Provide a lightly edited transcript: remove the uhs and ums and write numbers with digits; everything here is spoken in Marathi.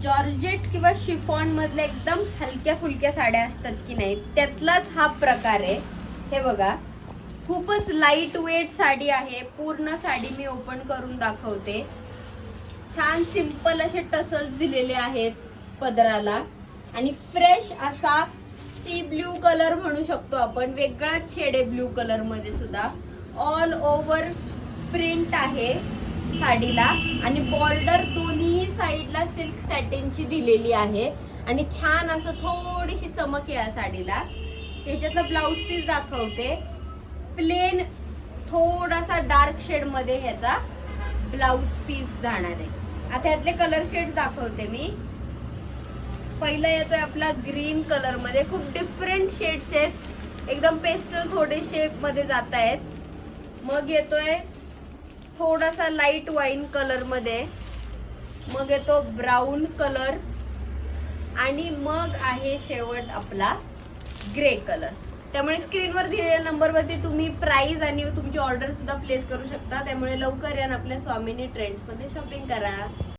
जॉर्जेट किंवा शिफॉन मधल्या एकदम हलक्या फुलक्या साड्या असतात की नाही, त्यातलाच हा प्रकार आहे. हे बघा, खूपच लाईट वेट साडी आहे. पूर्ण साडी मी ओपन करून दाखवते. छान सिंपल असे टसल्स दिलेले आहेत पदराला आणि फ्रेश असा सी ब्ल्यू कलर म्हणू शकतो आपण. वेगळाच शेड आहे ब्ल्यू कलर मध्ये सुद्धा. ऑल ओव्हर प्रिंट आहे साडीला आणि बॉर्डर दोन्ही साईडला सिल्क सॅटिनची दिलेली आहे आणि छान असं थोडीशी चमक आहे या साडीला. त्याच्यातलं ब्लाउज पीस दाखवते. प्लेन थोडासा डार्क शेड मध्ये ह्याचा ब्लाउज पीस जाणार आहे. आता यातले कलर शेड्स दाखवते मी. पहिला येतोय आपला ग्रीन कलर मध्ये. खूप डिफरंट शेड्स आहेत, एकदम पेस्टल थोडे शेप मध्ये जात आहेत. मग येतोय थोडासा लाईट वाईन कलर मध्ये, मग येतो ब्राऊन कलर आणि मग आहे शेवट आपला ग्रे कलर. त्यामुळे स्क्रीनवर दिलेल्या नंबरवरती तुम्ही प्राइस आणि तुमची ऑर्डर सुद्धा प्लेस करू शकता. त्यामुळे लवकर या आपल्या स्वामिनी ट्रेंड्स मध्ये शॉपिंग करा.